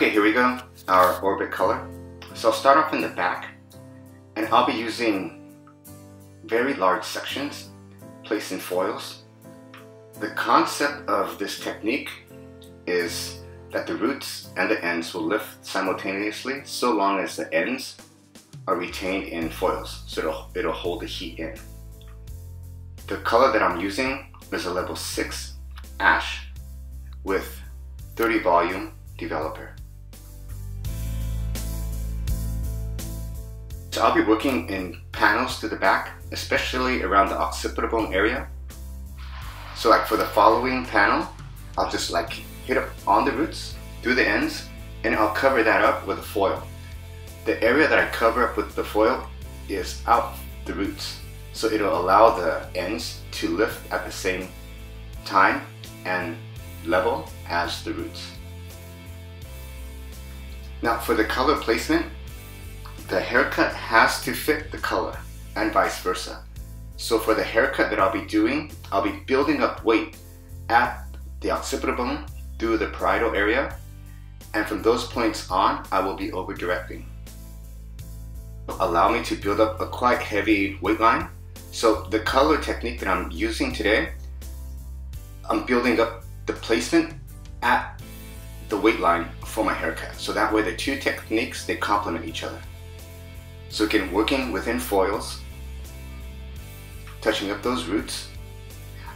Okay, here we go, our orbit color. So I'll start off in the back, and I'll be using very large sections placed in foils. The concept of this technique is that the roots and the ends will lift simultaneously so long as the ends are retained in foils, so it'll hold the heat in. The color that I'm using is a level 6 ash with 30 volume developer. So I'll be working in panels to the back, especially around the occipital bone area. So like for the following panel, I'll just like hit up on the roots through the ends, and I'll cover that up with a foil. The area that I cover up with the foil is out the roots, so it'll allow the ends to lift at the same time and level as the roots. Now for the color placement, the haircut has to fit the color and vice versa. So for the haircut that I'll be doing, I'll be building up weight at the occipital bone through the parietal area, and from those points on, I will be over directing. Allow me to build up a quite heavy weight line. So the color technique that I'm using today, I'm building up the placement at the weight line for my haircut. So that way the two techniques, they complement each other. So again, working within foils, touching up those roots.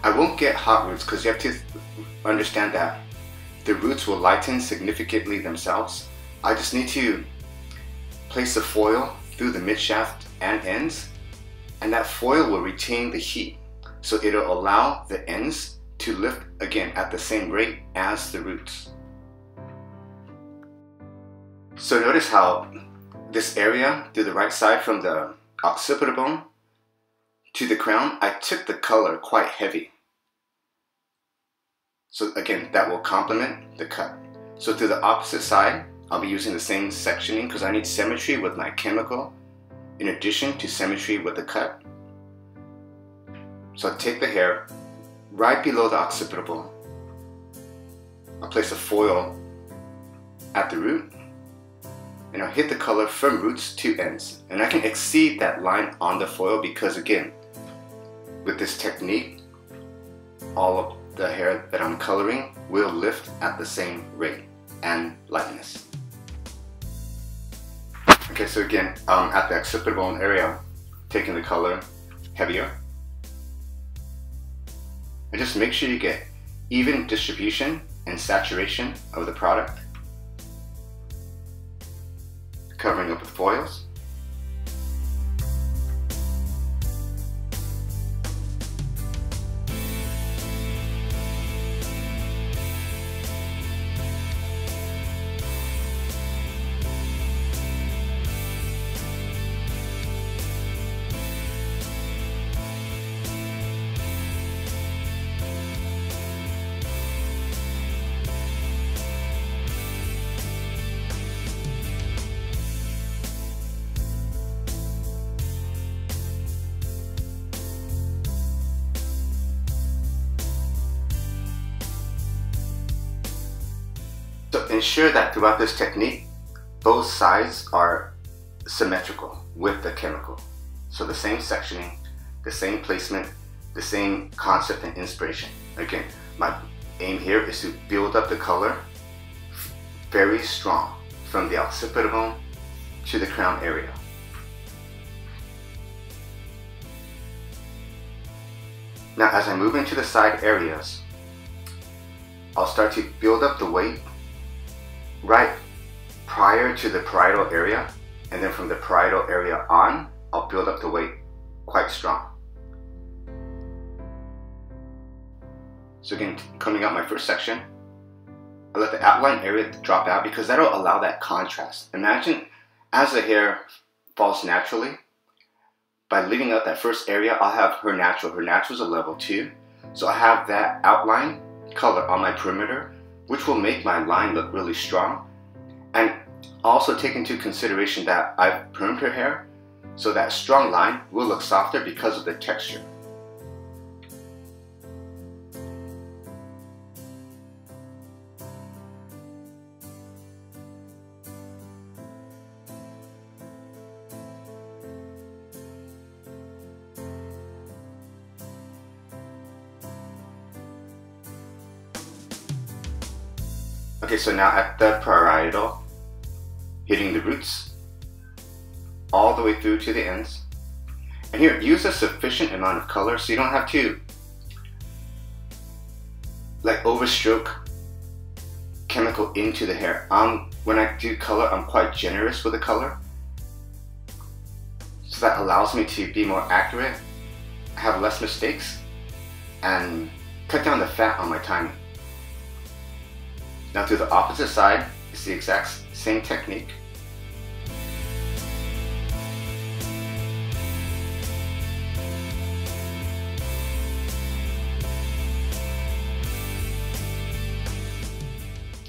I won't get hot roots because you have to understand that the roots will lighten significantly themselves. I just need to place the foil through the midshaft and ends, and that foil will retain the heat. So it'll allow the ends to lift again at the same rate as the roots. So notice how this area to the right side from the occipital bone to the crown, I took the color quite heavy. So again, that will complement the cut. So to the opposite side, I'll be using the same sectioning because I need symmetry with my chemical in addition to symmetry with the cut. So I'll take the hair right below the occipital bone. I'll place a foil at the root, and I'll hit the color from roots to ends. And I can exceed that line on the foil because again, with this technique, all of the hair that I'm coloring will lift at the same rate and lightness. Okay, so again, at the occipital bone area, taking the color heavier. And just make sure you get even distribution and saturation of the product. Covering up with foils. So ensure that throughout this technique, both sides are symmetrical with the chemical. So the same sectioning, the same placement, the same concept and inspiration. Again, my aim here is to build up the color very strong from the occipital bone to the crown area. Now as I move into the side areas, I'll start to build up the weight right prior to the parietal area, and then from the parietal area on, I'll build up the weight quite strong. So again, coming out my first section, I let the outline area drop out because that'll allow that contrast. Imagine as the hair falls naturally, by leaving out that first area, I'll have her natural. Her natural is a level 2, so I have that outline color on my perimeter, which will make my line look really strong. And also take into consideration that I've permed her hair, so that strong line will look softer because of the texture. Okay, so now at the parietal, hitting the roots, all the way through to the ends. And here, use a sufficient amount of color so you don't have to like overstroke chemical into the hair. When I do color, I'm quite generous with the color. So that allows me to be more accurate, have less mistakes, and cut down the fat on my timing. Now to the opposite side, it's the exact same technique.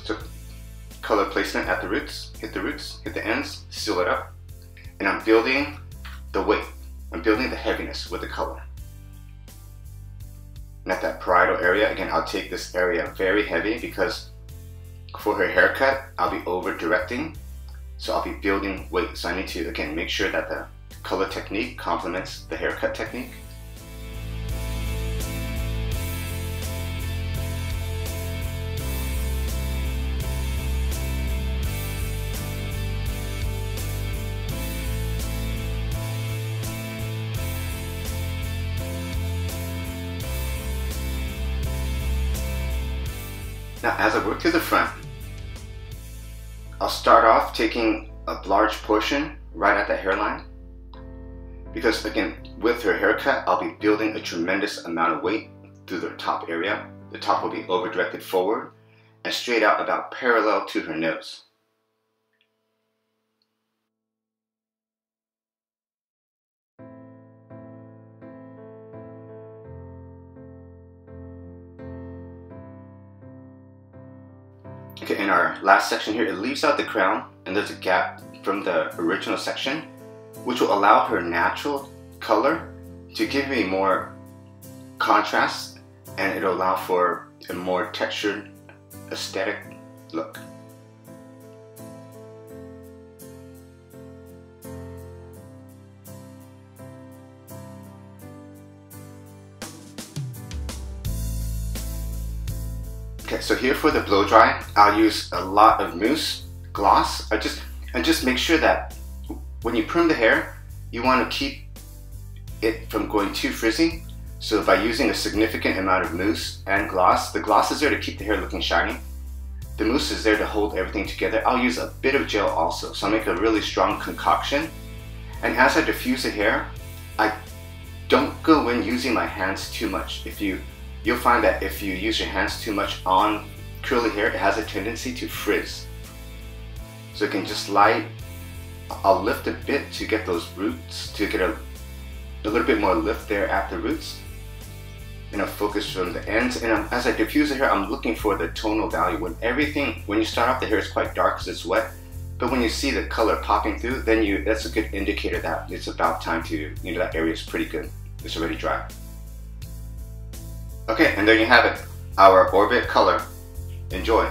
So color placement at the roots, hit the ends, seal it up, and I'm building the weight. I'm building the heaviness with the color. And at that parietal area, again, I'll take this area very heavy because for her haircut, I'll be over directing, so I'll be building weight. So I need to, again, make sure that the color technique complements the haircut technique. Now, as I work to the front, I'll start off taking a large portion right at the hairline because, again, with her haircut, I'll be building a tremendous amount of weight through the top area. The top will be over directed forward and straight out about parallel to her nose. Okay, in our last section here, it leaves out the crown and there's a gap from the original section, which will allow her natural color to give me more contrast, and it'll allow for a more textured, aesthetic look. Okay, so here for the blow dry, I'll use a lot of mousse gloss. Just make sure that when you perm the hair, you want to keep it from going too frizzy. So by using a significant amount of mousse and gloss, the gloss is there to keep the hair looking shiny. The mousse is there to hold everything together. I'll use a bit of gel also, so I'll make a really strong concoction. And as I diffuse the hair, I don't go in using my hands too much. You'll find that if you use your hands too much on curly hair, it has a tendency to frizz. So you can just I'll lift a bit to get those roots, to get a little bit more lift there at the roots. And I'll focus from the ends. And as I diffuse the hair, I'm looking for the tonal value. When you start off, the hair is quite dark because it's wet. But when you see the color popping through, then that's a good indicator that it's about time to, that area is pretty good. It's already dry. Okay, and there you have it, our orbit color. Enjoy.